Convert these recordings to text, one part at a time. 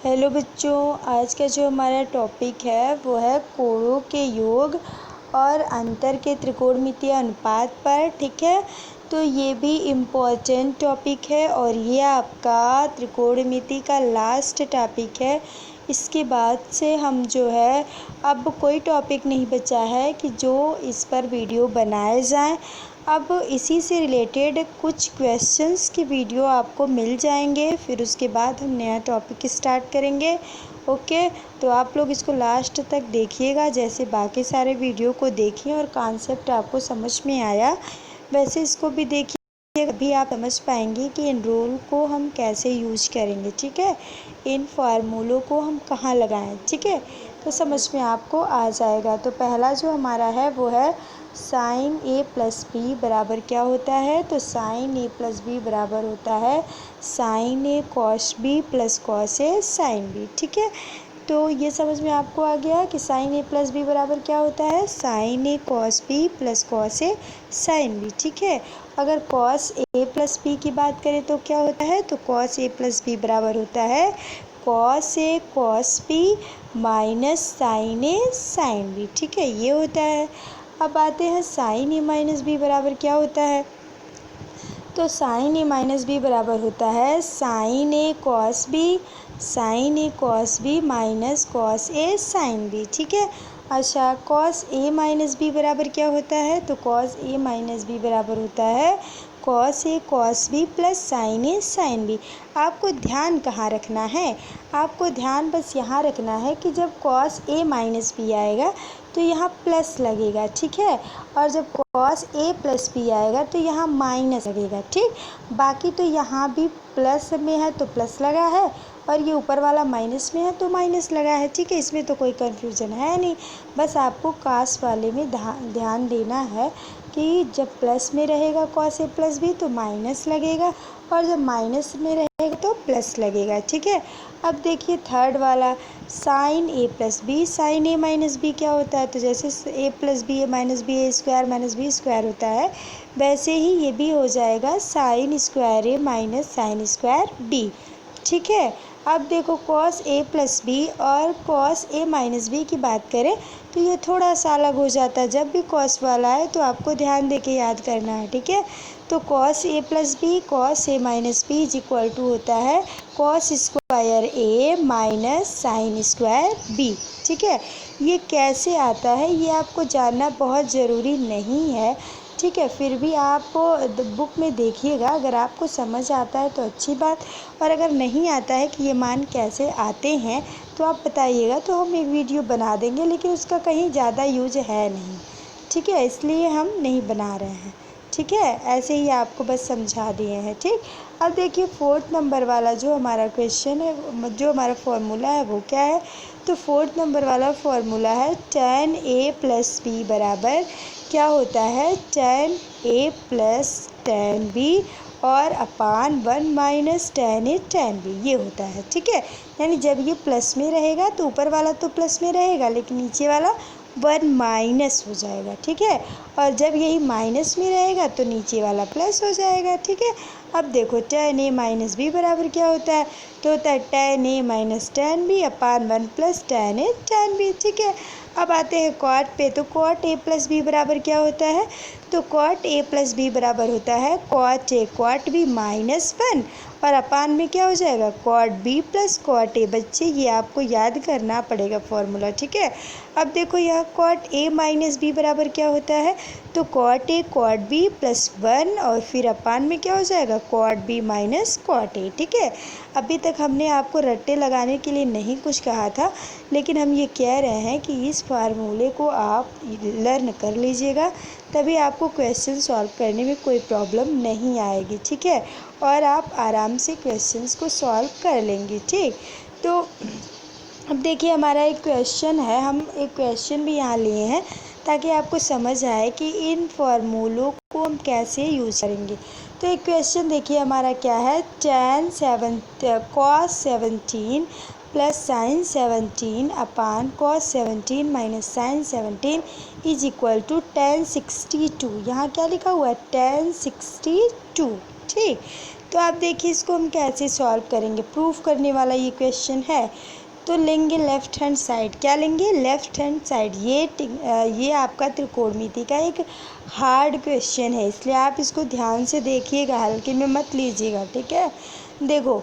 Hello बच्चों, आज का जो हमारा टॉपिक है वो है कोणों के योग और अंतर के त्रिकोणमितीय अनुपात पर। ठीक है, तो ये भी इम्पोर्टेंट टॉपिक है और ये आपका त्रिकोणमिति का लास्ट टॉपिक है। इसके बाद से हम जो है अब कोई टॉपिक नहीं बचा है कि जो इस पर वीडियो बनाए जाएं। अब इसी से रिलेटेड कुछ क्वेश्चंस की वीडियो आपको मिल जाएंगे, फिर उसके बाद हम नया टॉपिक स्टार्ट करेंगे। ओके, तो आप लोग इसको लास्ट तक देखिएगा, जैसे बाकी सारे वीडियो को देखिए और कॉन्सेप्ट आपको समझ में आया वैसे इसको भी देखिए, अभी आप समझ पाएंगे कि इन रूल को हम कैसे यूज करेंगे। ठीक है, इन फार्मूलों को हम कहाँ लगाएं। ठीक है, तो समझ में आपको आ जाएगा। तो पहला जो हमारा है वो है साइन ए प्लस बी बराबर क्या होता है। तो साइन ए प्लस बी बराबर होता है sign A cos B plus cos A sine B. ठीक है, तो ये समझ में आपको आ गया कि साइन ए प्लस बी बराबर क्या होता है, sign A cos B plus cos A sine B. ठीक है, अगर कॉस ए प्लस बी की बात करें तो क्या होता है, तो कॉस ए प्लस बी बराबर होता है cos A cos B minus sign A sine B. ठीक है, ये होता है। अब आते हैं साइन ए माइनस बी बराबर क्या होता है। तो साइन ए माइनस बी बराबर होता है sign A cos B, sign A cos B minus cos A sine B. ठीक है, अच्छा कॉस ए माइनस बी बराबर क्या होता है, तो कॉस ए माइनस बी बराबर होता है cos A cos B plus sign A sine B. आपको ध्यान कहाँ रखना है, आपको ध्यान बस यहाँ रखना है कि जब कॉस ए माइनस बी आएगा तो यहाँ प्लस लगेगा। ठीक है, और जब कॉस ए प्लस बी आएगा तो यहाँ माइनस लगेगा। ठीक, बाकी तो यहाँ भी प्लस में है तो प्लस लगा है और ये ऊपर वाला माइनस में है तो माइनस लगा है। ठीक है, इसमें तो कोई कन्फ्यूजन है नहीं, बस आपको कास वाले में ध्यान देना है कि जब प्लस में रहेगा कॉस ए प्लस बी तो माइनस लगेगा और जब माइनस में रहेगा तो प्लस लगेगा। ठीक है, अब देखिए थर्ड वाला साइन ए प्लस बी, साइन ए माइनस बी क्या होता है, तो जैसे ए प्लस बी ए माइनस बी ए स्क्वायर माइनस बी स्क्वायर होता है वैसे ही ये भी हो जाएगा sine square A minus sine square B. ठीक है, अब देखो कॉस ए प्लस बी और कॉस ए माइनस बी की बात करें तो ये थोड़ा सा अलग हो जाता है। जब भी कॉस वाला है तो आपको ध्यान दे के याद करना है। ठीक है, तो cos A plus B cos A minus B is equal to होता है cos square A minus sine square B. ठीक है, ये कैसे आता है ये आपको जानना बहुत ज़रूरी नहीं है। ठीक है, फिर भी आप बुक में देखिएगा, अगर आपको समझ आता है तो अच्छी बात, और अगर नहीं आता है कि ये मान कैसे आते हैं तो आप बताइएगा, तो हम एक वीडियो बना देंगे, लेकिन उसका कहीं ज़्यादा यूज है नहीं। ठीक है, इसलिए हम नहीं बना रहे हैं। ठीक है, ऐसे ही आपको बस समझा दिए हैं। ठीक, अब देखिए फोर्थ नंबर वाला जो हमारा क्वेश्चन है, जो हमारा फॉर्मूला है वो क्या है, तो फोर्थ नंबर वाला फॉर्मूला है tan a प्लस बी बराबर क्या होता है, tan a plus tan b और अपान 1 minus tan a tan b, ये होता है। ठीक है, यानी जब ये प्लस में रहेगा तो ऊपर वाला तो प्लस में रहेगा लेकिन नीचे वाला 1 माइनस हो जाएगा। ठीक है, और जब यही माइनस में रहेगा तो नीचे वाला प्लस हो जाएगा। ठीक है, अब देखो tan a माइनस बी बराबर क्या होता है, तो होता है tan a minus tan b upon 1 plus tan a tan b। ठीक है, अब आते हैं कॉट पे, तो कॉट ए प्लस बी बराबर क्या होता है, तो कॉट ए प्लस बी बराबर होता है cot A cot B minus 1 और अपान में क्या हो जाएगा cot B plus cot A. बच्चे ये आपको याद करना पड़ेगा फॉर्मूला। ठीक है, अब देखो यहाँ कॉट ए माइनस बी बराबर क्या होता है, तो cot A cot B plus 1 और फिर अपान में क्या हो जाएगा cot B minus cot A. ठीक है, अभी तक हमने आपको रट्टे लगाने के लिए नहीं कुछ कहा था, लेकिन हम ये कह रहे हैं कि इस फार्मूले को आप लर्न कर लीजिएगा, तभी आपको क्वेश्चन सॉल्व करने में कोई प्रॉब्लम नहीं आएगी। ठीक है, और आप आराम से क्वेश्चंस को सॉल्व कर लेंगे। ठीक, तो अब देखिए हमारा एक क्वेश्चन है, हम एक क्वेश्चन भी यहाँ लिए हैं ताकि आपको समझ आए कि इन फार्मूलों को हम कैसे यूज़ करेंगे। तो एक क्वेश्चन देखिए हमारा क्या है, cos 17 plus sine 17 upon cos 17 minus sine 17 is equal to tan 62। यहाँ क्या लिखा हुआ है tan 62। ठीक, तो आप देखिए इसको हम कैसे सॉल्व करेंगे। प्रूफ करने वाला ये क्वेश्चन है, तो लेंगे लेफ़्ट हैंड साइड। क्या लेंगे? Left hand side. ये आपका त्रिकोणमिति का एक हार्ड क्वेश्चन है, इसलिए आप इसको ध्यान से देखिएगा, हल्के में मत लीजिएगा, ठीक है। देखो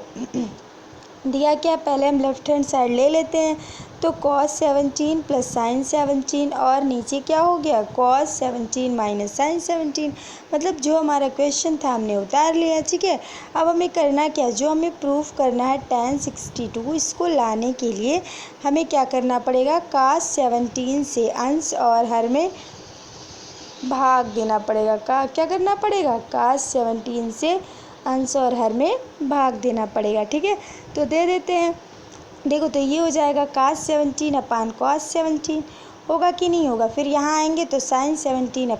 दिया क्या, पहले हम लेफ़्ट हैंड साइड ले लेते हैं, तो cos 17 प्लस sin 17 और नीचे क्या हो गया, cos 17 माइनस sin 17। मतलब जो हमारा क्वेश्चन था हमने उतार लिया, ठीक है। अब हमें करना क्या, जो हमें प्रूफ करना है tan 62, इसको लाने के लिए हमें क्या करना पड़ेगा, cos 17 से अंश और हर में भाग देना पड़ेगा। क्या करना पड़ेगा, cos 17 से अंश और हर में भाग देना पड़ेगा, ठीक है। तो दे देते हैं। देखो तो ये हो जाएगा cos 17 अपान cos 17, होगा कि नहीं होगा। फिर यहाँ आएंगे तो sin 17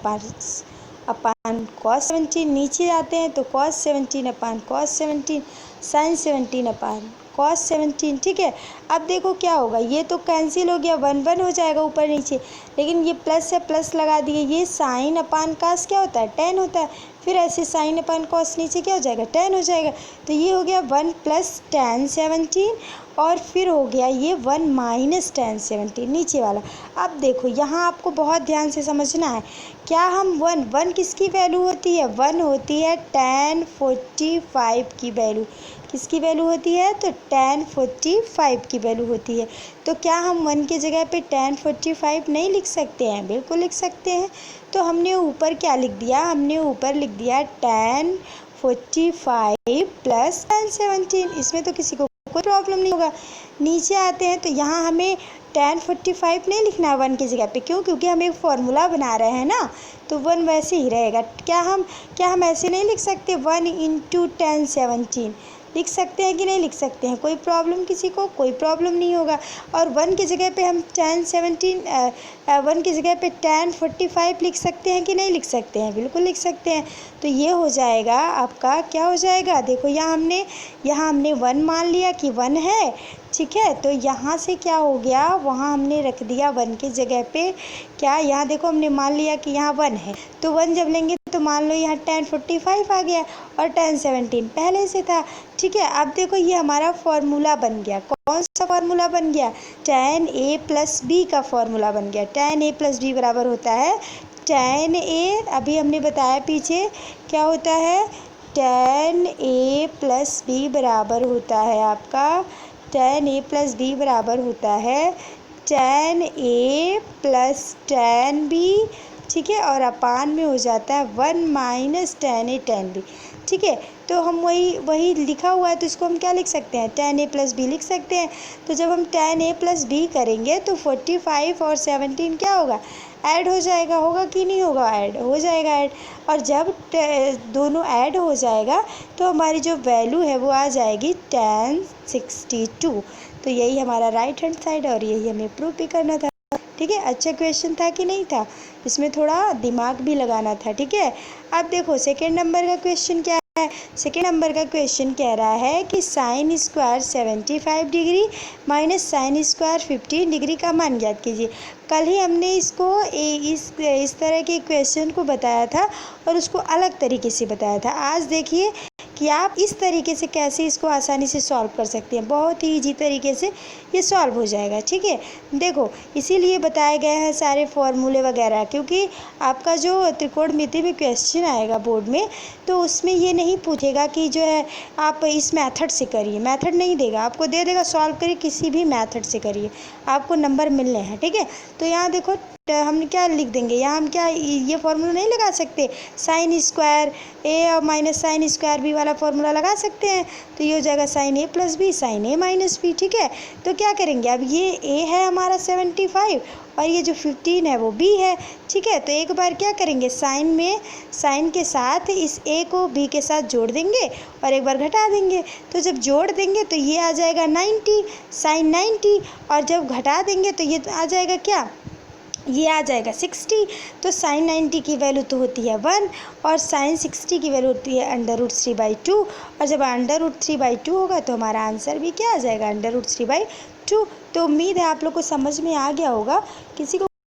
अपान cos 17, नीचे आते हैं तो cos 17 upon cos 17, sin 17 upon cos 17, ठीक है। अब देखो क्या होगा, ये तो कैंसिल हो गया, 1 1 हो जाएगा ऊपर नीचे, लेकिन ये प्लस है, प्लस लगा दिए। ये sin अपान cos क्या होता है, tan होता है। फिर ऐसे sin अपान cos नीचे क्या हो जाएगा, tan हो जाएगा। तो ये हो गया 1 प्लस tan 17 और फिर हो गया ये 1 माइनस tan 17 नीचे वाला। अब देखो यहाँ आपको बहुत ध्यान से समझना है। क्या हम 1 किसकी वैल्यू होती है, 1 होती है tan 45 की वैल्यू। किसकी वैल्यू होती है, तो tan 45 की वैल्यू होती है। तो क्या हम 1 की जगह पे tan 45 नहीं लिख सकते हैं, बिल्कुल लिख सकते हैं। तो हमने ऊपर क्या लिख दिया, हमने ऊपर लिख दिया tan 45 प्लस tan 17, इसमें तो किसी को कोई प्रॉब्लम नहीं होगा। नीचे आते हैं तो यहाँ हमें tan 45 नहीं लिखना है 1 की जगह पे, क्यों, क्योंकि हम एक फार्मूला बना रहे हैं ना, तो 1 वैसे ही रहेगा। क्या हम ऐसे नहीं लिख सकते, 1 इंटू tan 17 लिख सकते हैं कि नहीं लिख सकते हैं, कोई प्रॉब्लम, किसी को कोई प्रॉब्लम नहीं होगा। और 1 की जगह पे हम tan 45 लिख सकते हैं कि नहीं लिख सकते हैं, बिल्कुल लिख सकते हैं। तो ये हो जाएगा आपका, क्या हो जाएगा, देखो यहाँ हमने 1 मान लिया कि 1 है, ठीक है। तो यहाँ से क्या हो गया, वहाँ हमने रख दिया 1 की जगह पे क्या, यहाँ देखो हमने मान लिया कि यहाँ 1 है, तो 1 जब लेंगे तो मान लो यहाँ tan 45 आ गया और tan 17 पहले से था, ठीक है। अब देखो ये हमारा फार्मूला बन गया, कौन सा फार्मूला बन गया, tan a प्लस बी का फार्मूला बन गया। tan a प्लस बी बराबर होता है tan a, अभी हमने बताया पीछे क्या होता है, tan a प्लस बी बराबर होता है आपका, tan a प्लस बी बराबर होता है tan a plus tan b, ठीक है। और अपान में हो जाता है 1 minus tan a tan b, ठीक है। तो हम वही लिखा हुआ है, तो इसको हम क्या लिख सकते हैं, tan a प्लस बी लिख सकते हैं। तो जब हम tan a प्लस बी करेंगे तो 45 और 17 क्या होगा, ऐड हो जाएगा, होगा कि नहीं होगा, ऐड हो जाएगा ऐड। और जब दोनों ऐड हो जाएगा तो हमारी जो वैल्यू है वो आ जाएगी tan 62। तो यही हमारा राइट हैंड साइड और यही हमें प्रूफ भी करना था, ठीक है। अच्छा क्वेश्चन था कि नहीं था, इसमें थोड़ा दिमाग भी लगाना था, ठीक है। अब देखो सेकेंड नंबर का क्वेश्चन क्या है। सेकेंड नंबर का क्वेश्चन कह रहा है कि sine square 75 degree minus sine square 15 degree का मान ज्ञात कीजिए। कल ही हमने इसको इस तरह के क्वेश्चन को बताया था और उसको अलग तरीके से बताया था। आज देखिए कि आप इस तरीके से कैसे इसको आसानी से सॉल्व कर सकते हैं, बहुत ही ईजी तरीके से ये सॉल्व हो जाएगा, ठीक है। देखो इसीलिए बताए गए हैं सारे फॉर्मूले वगैरह, क्योंकि आपका जो त्रिकोणमिति में क्वेश्चन आएगा बोर्ड में तो उसमें ये नहीं पूछेगा कि जो है आप इस मेथड से करिए, मेथड नहीं देगा आपको, दे देगा सॉल्व करिए किसी भी मेथड से करिए, आपको नंबर मिलने हैं, ठीक है। तो यहाँ देखो हम क्या लिख देंगे, यहाँ हम क्या ये फार्मूला नहीं लगा सकते, साइन स्क्वायर ए और माइनस साइन स्क्वायर बी वाला फार्मूला लगा सकते हैं। तो ये हो जाएगा साइन ए प्लस बी साइन ए माइनस बी, ठीक है। तो क्या करेंगे, अब ये ए है हमारा 75 और ये जो 15 है वो बी है, ठीक है। तो एक बार क्या करेंगे, साइन के साथ इस ए को बी के साथ जोड़ देंगे और एक बार घटा देंगे। तो जब जोड़ देंगे तो ये आ जाएगा 90 साइन 90, और जब घटा देंगे तो ये आ जाएगा क्या, ये आ जाएगा 60। तो साइन 90 की वैल्यू तो होती है 1 और साइन 60 की वैल्यू होती है √3/2, और जब √3/2 होगा तो हमारा आंसर भी क्या आ जाएगा, √3/2। तो उम्मीद है आप लोग को समझ में आ गया होगा। किसी को